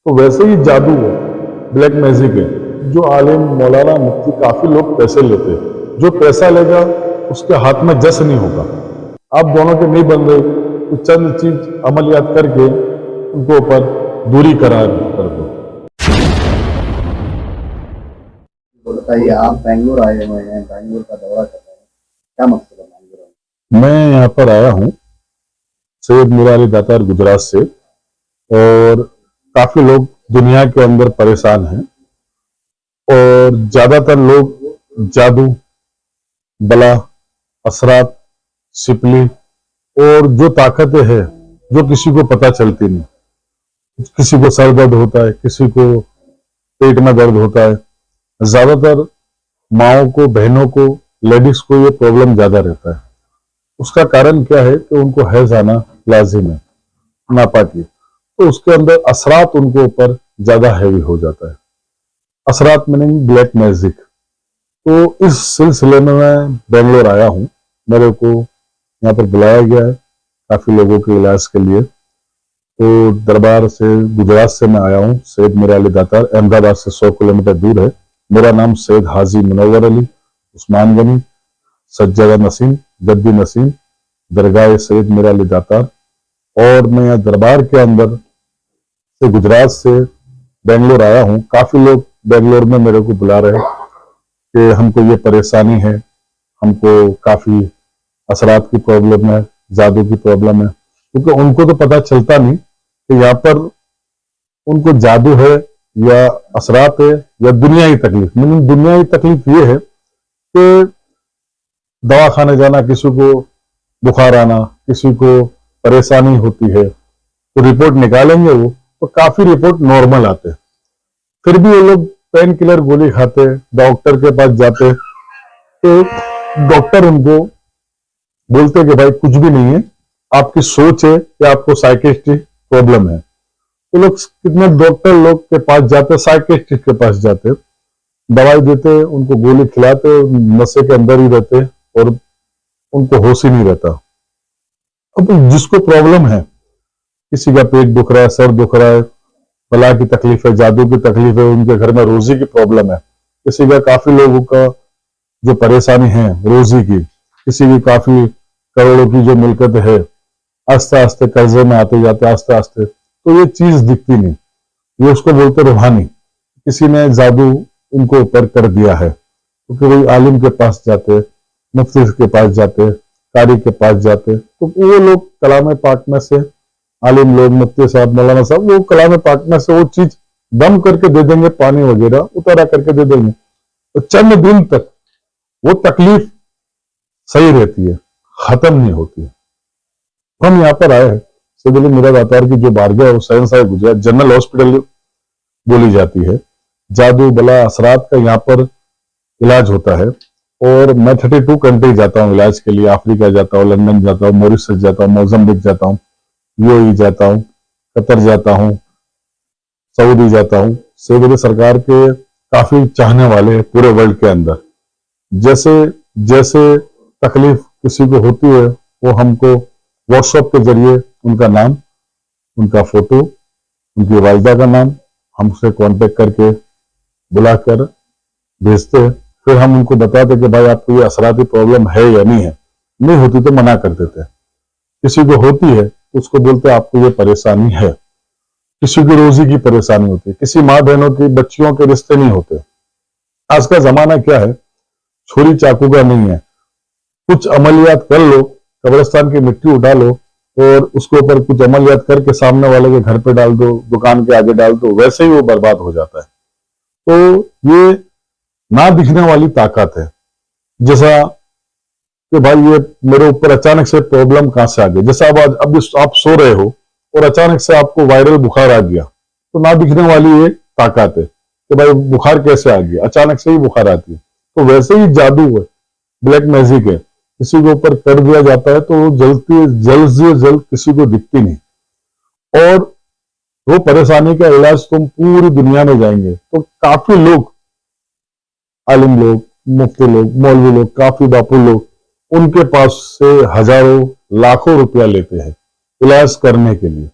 तो वैसे ही जादू है, ब्लैक मैजिक है। जो आलिम मौलाना मुफ्ती काफी लोग पैसे लेते हैं, जो पैसा लेगा उसके हाथ में जस नहीं होगा। आप दोनों के नहीं बन रहे तो चंद चीज अमलियात करके उनको ऊपर दूरी कर दो। तो बताइए, आप बैंगलोर आए हुए हैं, बैंगलोर का दौरा कर रहे हैं, क्या मकसद है बैंगलोर? मैं यहाँ पर आया हूँ सैयद मीरा अली दातार गुजरात से, और काफी लोग दुनिया के अंदर परेशान हैं, और ज्यादातर लोग जादू, बला, असरात, सिपली और जो ताकतें हैं जो किसी को पता चलती नहीं। किसी को सर दर्द होता है, किसी को पेट में दर्द होता है। ज्यादातर माओं को, बहनों को, लेडीज को ये प्रॉब्लम ज्यादा रहता है। उसका कारण क्या है कि उनको हैज आना लाजिम है, नापाकी, तो उसके अंदर असरात उनके ऊपर ज्यादा हैवी हो जाता है। असरात मीनिंग ब्लैक मैजिक। तो इस सिलसिले में मैं बेंगलोर आया हूं, मेरे को यहाँ पर बुलाया गया है काफी लोगों के इलाज के लिए। तो दरबार से, गुजरात से मैं आया हूँ, सैयद मीरा अली दातार, अहमदाबाद से 100 किलोमीटर दूर है। मेरा नाम सैयद हाजी मुनव्वर अली उस्मान गनी सज्जादा नसीम जद्दी नसीम दरगाह सैयद मीरा अली दातार। और मैं यहाँ दरबार के अंदर से गुजरात से बेंगलोर आया हूँ। काफी लोग बेंगलोर में मेरे को बुला रहे हैं कि हमको ये परेशानी है, हमको काफी असरात की प्रॉब्लम है, जादू की प्रॉब्लम है, क्योंकि उनको तो पता चलता नहीं कि यहाँ पर उनको जादू है या असरात है या दुनियाई तकलीफ। मतलब दुनियाई तकलीफ ये है कि दवा खाने जाना, किसी को बुखार आना, किसी को परेशानी होती है, तो रिपोर्ट निकालेंगे वो, तो काफी रिपोर्ट नॉर्मल आते, फिर भी वो लोग पेन किलर गोली खाते, डॉक्टर के पास जाते, तो डॉक्टर उनको बोलते कि भाई कुछ भी नहीं है, आपकी सोच है या आपको साइकियाट्रिक प्रॉब्लम है। तो लोग, कितने डॉक्टर लोग के पास जाते, साइकियाट्रिस्ट के पास जाते, दवाई देते, उनको गोली खिलाते, नशे के अंदर ही रहते और उनको होश ही नहीं रहता। अब जिसको प्रॉब्लम है, किसी का पेट दुख रहा है, सर दुख रहा है, बला की तकलीफ है, जादू की तकलीफ है, उनके घर में रोजी की प्रॉब्लम है, किसी का, काफी लोगों का जो परेशानी है रोजी की, किसी की काफी करोड़ों की जो मिलकत है, आस्ते आस्ते कर्जे में आते जाते, आस्ते आस्ते, तो ये चीज दिखती नहीं, ये उसको बोलते रूहानी। किसी ने जादू उनको ऊपर कर दिया है, क्योंकि वही आलिम के पास जाते, मुफ्ती के पास जाते, कारी के पास जाते, तो वो लोग कलाम पाक में से, आलिम लोग, मुफ्ती साहब, मौलाना साहब, वो कलाम पाक में से वो चीज दम करके दे देंगे, पानी वगैरह उतारा करके दे देंगे, तो चंद दिन तक वो तकलीफ सही रहती है, खत्म नहीं होती है। हम यहाँ पर आए हैं, सैयद अली मीरा दातार की जो बारगाह है वो शहंशाह गुजरात जनरल हॉस्पिटल बोली जाती है। जादू, बला, असरात का यहाँ पर इलाज होता है, और मैं 32 कंट्री जाता हूँ इलाज के लिए। अफ्रीका जाता हूँ, लंदन जाता हूँ, मॉरिशस जाता हूँ, मोजम्बिक जाता हूँ, यूएई जाता हूँ, कतर जाता हूँ, सऊदी जाता हूँ। सैयद अली सरकार के काफी चाहने वाले हैं पूरे वर्ल्ड के अंदर। जैसे जैसे तकलीफ किसी को होती है, वो हमको व्हाट्सएप के जरिए उनका नाम, उनका फोटो, उनकी वालिदा का नाम हमसे कांटेक्ट करके बुलाकर भेजते हैं। फिर हम उनको बताते कि भाई आपको ये असराती प्रॉब्लम है या नहीं है, नहीं होती तो मना कर देते हैं। किसी को होती है तो उसको बोलते हैं आपको ये परेशानी है। किसी की रोजी की परेशानी होती है, किसी माँ बहनों की, बच्चियों के रिश्ते नहीं होते। आज का जमाना क्या है, छुरी चाकू का नहीं है, कुछ अमलियात कर लो, कब्रिस्तान की मिट्टी उठा लो और उसके ऊपर कुछ अमलियात करके सामने वाले के घर पे डाल दो, दुकान के आगे डाल दो, वैसे ही वो बर्बाद हो जाता है। तो ये ना दिखने वाली ताकत है। जैसा कि भाई ये मेरे ऊपर अचानक से प्रॉब्लम कहां से आ गई, जैसा अब आप सो रहे हो और अचानक से आपको वायरल बुखार आ गया, तो ना दिखने वाली ये ताकत है कि भाई बुखार कैसे आ गया, अचानक से ही बुखार आती है। तो वैसे ही जादू है, ब्लैक मैजिक है, किसी के ऊपर कर दिया जाता है तो वो जल्द से जल्द किसी को दिखती नहीं, और वो परेशानी का इलाज तुम पूरी दुनिया में जाएंगे तो काफी लोग, आलिम लोग, मुफ्ती लोग, मौलवी लोग, काफी बापू लोग, उनके पास से हजारों लाखों रुपया लेते हैं इलाज करने के लिए,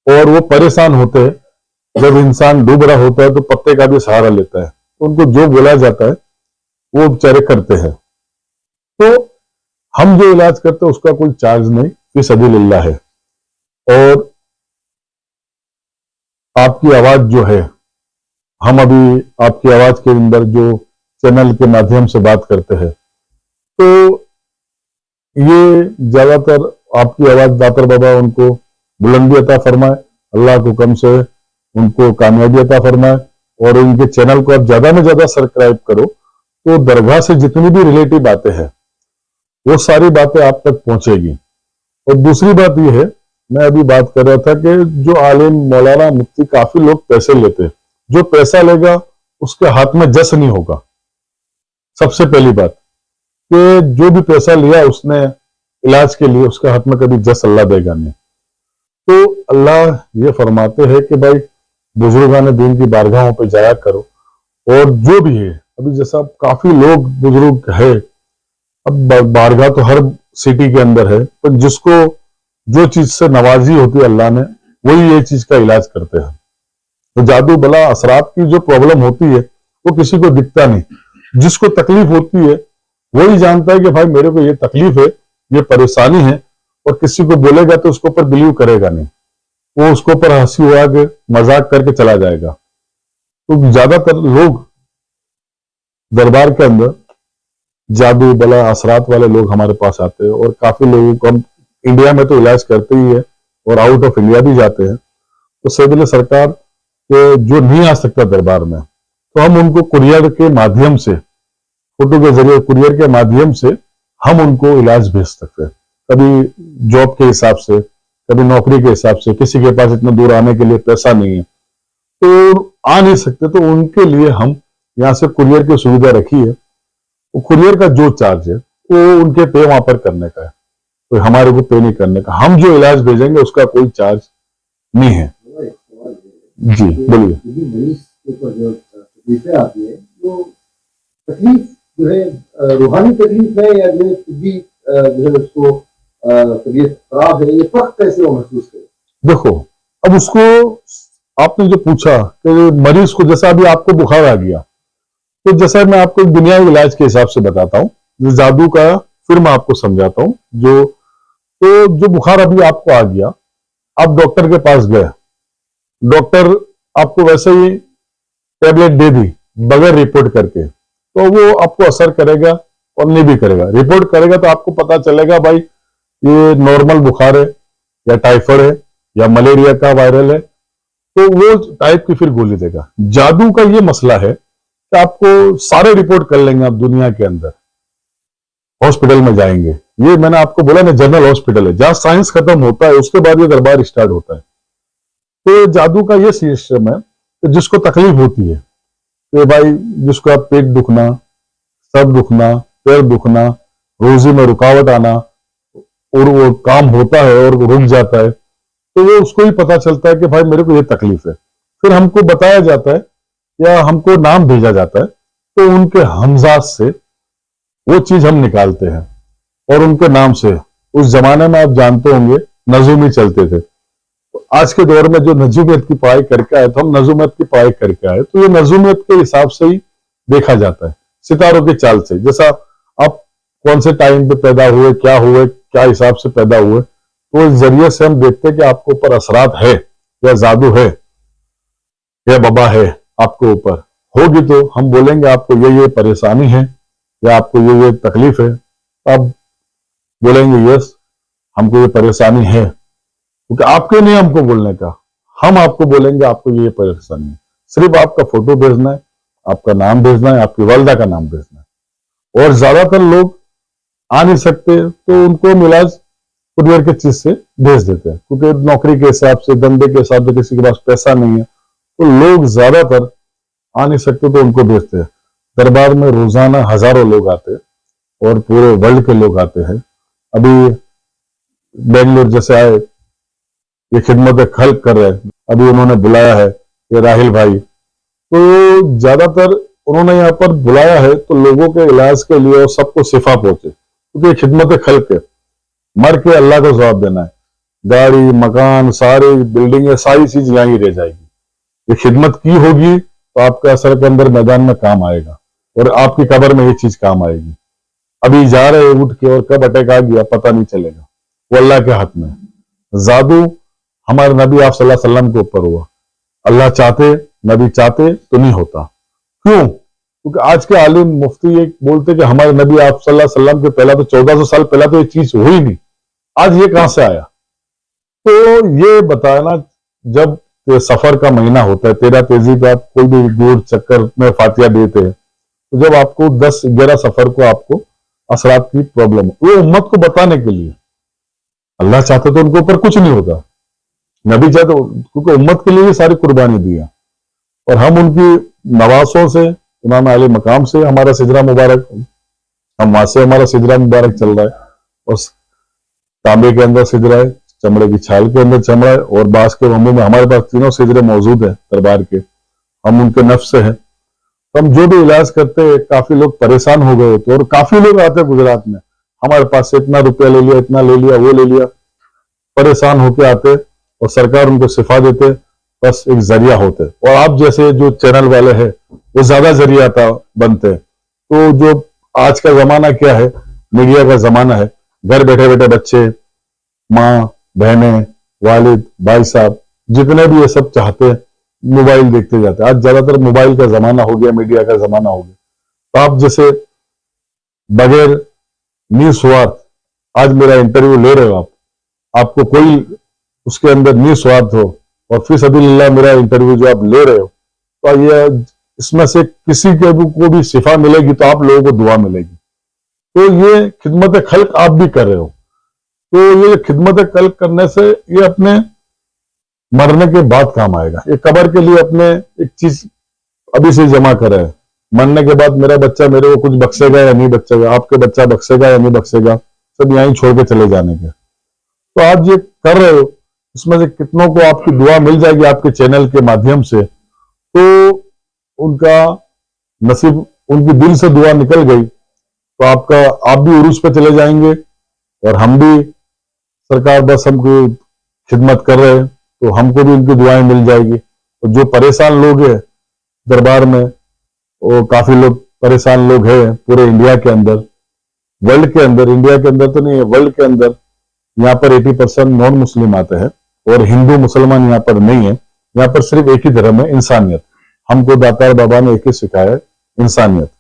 और वो परेशान होते हैं जब इंसान डूब रहा होता है तो पत्ते का भी सहारा लेता है, तो उनको जो बोला जाता है वो बेचारे करते हैं। तो हम जो इलाज करते हैं उसका कोई चार्ज नहीं, फी सबिलिल्लाह है। और आपकी आवाज जो है, हम अभी आपकी आवाज के अंदर जो चैनल के माध्यम से बात करते हैं, तो ये ज्यादातर आपकी आवाज दातर बाबा उनको बुलंदी अता फरमाए, अल्लाह को कम से उनको कामयाबी अता फरमाए। और इनके चैनल को आप ज्यादा में ज्यादा सब्सक्राइब करो, तो दरगाह से जितनी भी रिलेटिव बातें हैं वो सारी बातें आप तक पहुंचेगी। और दूसरी बात यह है, मैं अभी बात कर रहा था कि जो आलिम मौलाना मुफ्ती काफी लोग पैसे लेते हैं, जो पैसा लेगा उसके हाथ में जस नहीं होगा। सबसे पहली बात कि जो भी पैसा लिया उसने इलाज के लिए, उसके हाथ में कभी जस अल्लाह देगा नहीं। तो अल्लाह ये फरमाते हैं कि भाई बुजुर्गान दीन की बारगाहों पे जाया करो। और जो भी है, अभी जैसा काफी लोग बुजुर्ग है, अब बारगाह तो हर सिटी के अंदर है, पर जिसको जो चीज से नवाजी होती है अल्लाह ने, वही ये चीज का इलाज करते हैं। तो जादू बला असरात की जो प्रॉब्लम होती है वो किसी को दिखता नहीं, जिसको तकलीफ होती है वही जानता है कि भाई मेरे को ये तकलीफ है, ये परेशानी है। और किसी को बोलेगा तो उसके ऊपर बिलीव करेगा नहीं, वो उसके ऊपर हंसी उड़ा के मजाक करके चला जाएगा। तो ज्यादातर लोग दरबार के अंदर जादू बला असरात वाले लोग हमारे पास आते हैं, और काफी लोगों को हम इंडिया में तो इलाज करते ही है और आउट ऑफ इंडिया भी जाते हैं। तो सैयद सरकार के जो नहीं आ सकता दरबार में, तो हम उनको कुरियर के माध्यम से, फोटो के जरिए कुरियर के माध्यम से हम उनको इलाज भेज सकते हैं। कभी जॉब के हिसाब से, कभी नौकरी के हिसाब से, किसी के पास इतना दूर आने के लिए पैसा नहीं है तो आ नहीं सकते, तो उनके लिए हम यहाँ से कुरियर की सुविधा रखी है। वो कुरियर का जो चार्ज है वो उनके पे वहां पर करने का है, तो हमारे को पे नहीं करने का। हम जो इलाज भेजेंगे उसका कोई चार्ज नहीं है। जी बोलिए। मरीज के ऊपर जो तकलीफें आती है, वो तकलीफ जो है रूहानी तकलीफ है या जो तिब्बी जो है उसको तबीयत खराब है, ये फर्क कैसे वो महसूस करे? देखो, अब उसको आपने जो पूछा कि मरीज को, जैसा अभी आपको बुखार आ गया, तो जैसा मैं आपको दुनियावी इलाज के हिसाब से बताता हूँ, जादू का फिर मैं आपको समझाता हूँ। जो बुखार अभी आपको आ गया, आप डॉक्टर के पास गए, डॉक्टर आपको वैसे ही टेबलेट दे दी बगैर रिपोर्ट करके, तो वो आपको असर करेगा और नहीं भी करेगा। रिपोर्ट करेगा तो आपको पता चलेगा भाई ये नॉर्मल बुखार है या टाइफाइड है या मलेरिया का वायरल है, तो वो टाइप की फिर गोली देगा। जादू का ये मसला है कि आपको सारे रिपोर्ट कर लेंगे आप दुनिया के अंदर, हॉस्पिटल में जाएंगे, ये मैंने आपको बोला ना जनरल हॉस्पिटल है जहां साइंस खत्म होता है, उसके बाद ये दरबार स्टार्ट होता है। तो जादू का ये सिस्टम है कि जिसको तकलीफ होती है, तो भाई जिसको पेट दुखना, सर दुखना, पैर दुखना, रोजी में रुकावट आना, और वो काम होता है और रुक जाता है, तो वो उसको ही पता चलता है कि भाई मेरे को ये तकलीफ है। फिर हमको बताया जाता है या हमको नाम भेजा जाता है, तो उनके हमजात से वो चीज हम निकालते हैं और उनके नाम से। उस जमाने में आप जानते होंगे नजूमी चलते थे, तो आज के दौर में जो नजूमियत की पढ़ाई करके आए, तो हम नजूमियत की पढ़ाई करके आए, तो ये नजूमियत के हिसाब से ही देखा जाता है, सितारों की चाल से। जैसा आप कौन से टाइम पे पैदा हुए, क्या हिसाब से पैदा हुए, तो इस जरिए से हम देखते हैं कि आपके ऊपर असरात है या जादू है या बबा है आपके ऊपर। होगी तो हम बोलेंगे आपको ये परेशानी है या आपको ये तकलीफ है, आप बोलेंगे यस हमको ये परेशानी है, क्योंकि आपके नहीं हमको बोलने का, हम आपको बोलेंगे आपको ये परेशानी है। सिर्फ आपका फोटो भेजना है, आपका नाम भेजना है, आपकी वालदा का नाम भेजना है। और ज्यादातर लोग आ नहीं सकते तो उनको हम इलाज कुरियर के चीज से भेज देते हैं, क्योंकि नौकरी के हिसाब से, धंधे के हिसाब से किसी के पास पैसा नहीं है, तो लोग ज्यादातर आ नहीं सकते तो उनको भेजते हैं। दरबार में रोजाना हजारों लोग आते हैं और पूरे वर्ल्ड के लोग आते हैं। अभी बेंगलोर जैसे आए, ये खिदमत खल्क कर रहे हैं, अभी उन्होंने बुलाया है ये राहिल भाई, तो ज्यादातर उन्होंने यहाँ पर बुलाया है तो लोगों के इलाज के लिए और सबको शिफा पहुंचे, क्योंकि ये खिदमत खल्क है, मर के अल्लाह को जवाब देना है। गाड़ी, मकान, सारी बिल्डिंगें, सारी चीज यहीं रह जाएगी, ये खिदमत की होगी तो आपका असर के अंदर मैदान में काम आएगा और आपकी कब्र में ये चीज काम आएगी। अभी जा रहे उठ के और कब अटैक आ गया पता नहीं चलेगा, वो अल्लाह के हाथ में। जादू हमारे नबी आप सल्लल्लाहु अलैहि वसल्लम के ऊपर हुआ, अल्लाह चाहते नबी चाहते तो नहीं होता। क्यों? क्योंकि आज के आलिम मुफ्ती ये बोलते कि हमारे नबी आप सल्लल्लाहु अलैहि वसल्लम के पहला तो 1400 साल पहला तो ये चीज हुई नहीं, आज ये कहां से आया? तो ये बताना, जब सफर का महीना होता है, 13 तेजी पे आप कोई भी दूर चक्कर में फातिया देते हैं, तो जब आपको 10-11 सफर को आपको असरात की प्रॉब्लम, वो उम्मत को बताने के लिए, अल्लाह चाहते तो उनके ऊपर कुछ नहीं होता, नबी चाहते, क्योंकि उम्मत के लिए सारी कुर्बानी दी है। और हम उनकी नवासों से, इमाम आले मकाम से हमारा सिजरा मुबारक, हम वहां से हमारा सिजरा मुबारक चल रहा है, और तांबे के अंदर सिजरा है, चमड़े की छाल के अंदर चमड़ा है, और बांस के बम्बू में हमारे पास तीनों सिजरे मौजूद है दरबार के, हम उनके नफ्स से हैं। तो हम जो भी इलाज करते हैं, काफी लोग परेशान हो गए होते, और काफी लोग आते हैं गुजरात में, हमारे पास से इतना रुपया ले लिया, इतना ले लिया, वो ले लिया, परेशान होके आते और सरकार उनको शिफा देते, बस एक जरिया होते। और आप जैसे जो चैनल वाले हैं वो ज्यादा जरिया बनते। तो जो आज का जमाना क्या है, मीडिया का जमाना है, घर बैठे बैठे बच्चे, माँ बहनें, वालिद, भाई साहब, जितने भी ये सब चाहते हैं, मोबाइल देखते जाते हैं। आज ज्यादातर मोबाइल का जमाना हो गया, मीडिया का जमाना हो गया। तो आप जैसे बगैर निस्वार्थ आज मेरा इंटरव्यू ले रहे हो, आपको कोई उसके अंदर निस्वार्थ हो, और फिर सबिलिल्लाह मेरा इंटरव्यू जो आप ले रहे हो, तो ये इसमें से किसी के को भी शिफा मिलेगी तो आप लोगों को दुआ मिलेगी। तो ये खिदमत खल्क आप भी कर रहे हो। तो ये खिदमत खल्क करने से ये अपने मरने के बाद काम आएगा। ये कब्र के लिए अपने एक चीज अभी से जमा कर रहे हैं, मरने के बाद मेरा बच्चा मेरे को कुछ बख्शेगा या नहीं बख्शेगा, आपके बच्चा बख्शेगा या नहीं बख्शेगा, सब यहीं छोड़ के चले जाने के। तो आप ये कर रहे हो, इसमें से कितनों को आपकी दुआ मिल जाएगी आपके चैनल के माध्यम से, तो उनका नसीब, उनकी दिल से दुआ निकल गई तो आप भी उरूज पे चले जाएंगे, और हम भी सरकार बस हमको खिदमत कर रहे हैं तो हमको भी उनकी दुआएं मिल जाएगी। और जो परेशान लोग हैं दरबार में, वो काफी लोग परेशान लोग हैं पूरे इंडिया के अंदर, वर्ल्ड के अंदर, इंडिया के अंदर तो नहीं है, वर्ल्ड के अंदर। यहाँ पर 80% नॉन मुस्लिम आते हैं, और हिंदू मुसलमान यहाँ पर नहीं है। यहाँ पर सिर्फ एक ही धर्म है, इंसानियत। हमको दातार बाबा ने एक ही सिखाया है, इंसानियत।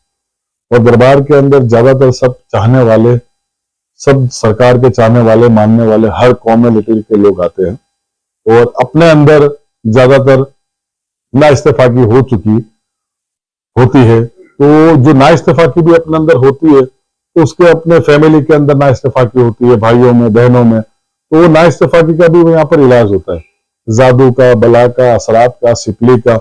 और दरबार के अंदर ज्यादातर सब चाहने वाले, सब सरकार के चाहने वाले, मानने वाले, हर कम्युनिटी के लोग आते हैं। और अपने अंदर ज्यादातर ना इस्तेफाकी हो चुकी होती है, तो जो ना इस्तेफाकी भी अपने अंदर होती है, तो उसके अपने फैमिली के अंदर ना इस्तेफाकी होती है, भाइयों में, बहनों में, तो वो ना इस्तेफाकी का भी यहाँ पर इलाज होता है, जादू का, बला का, असरात का, सिपली का।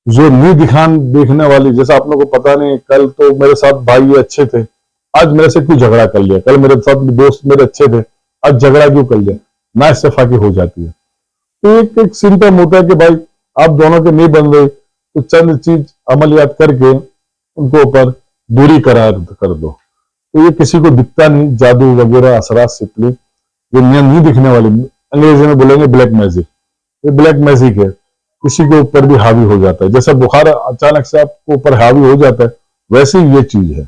जो नहीं देखने वाली, जैसा आप लोगों को पता नहीं, कल तो मेरे साथ भाई अच्छे थे, आज मेरे से क्यों झगड़ा कर लिया, कल मेरे साथ दोस्त मेरे अच्छे थे, आज झगड़ा क्यों कर लिया, ना इस्तेफाकी हो जाती है। तो एक सिम्टम होता है कि भाई आप दोनों के नहीं बन रहे, तो चंद चीज अमलियात करके उनको ऊपर दूरी करार कर दो। तो ये किसी को दिखता नहीं, जादू वगैरह, असरात, सिपली, ये नहीं दिखने वाली, अंग्रेजी में बोलेंगे ब्लैक मैजिक, ये ब्लैक मैजिक है, किसी के ऊपर भी हावी हो जाता है। जैसे बुखार अचानक से आपको ऊपर हावी हो जाता है, वैसे ही ये चीज है।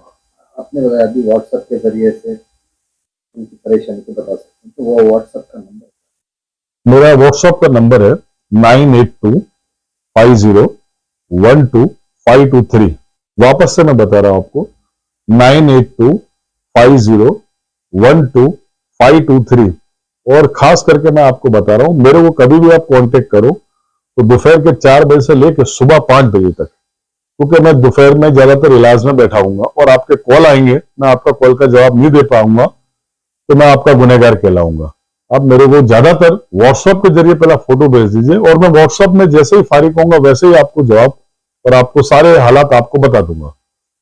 आपने बताया अभी व्हाट्सएप के जरिए से उनकी परेशानी को बता सकते हैं, तो वो व्हाट्सएप का नंबर, मेरा व्हाट्सएप का नंबर है 9825012523। वापस से मैं बता रहा हूं आपको, 9825012523। और खास करके मैं आपको बता रहा हूं, मेरे को कभी भी आप कांटेक्ट करो तो दोपहर के 4 बजे से लेकर सुबह 5 बजे तक, क्योंकि मैं दोपहर में ज्यादातर इलाज में बैठा हूंगा, और आपके कॉल आएंगे, मैं आपका कॉल का जवाब नहीं दे पाऊंगा तो मैं आपका गुनहगार कहलाऊंगा। आप मेरे को ज्यादातर व्हाट्सएप के जरिए पहला फोटो भेज दीजिए, और मैं व्हाट्सएप में जैसे ही फारिग होऊंगा वैसे ही आपको जवाब और आपको सारे हालात आपको बता दूंगा।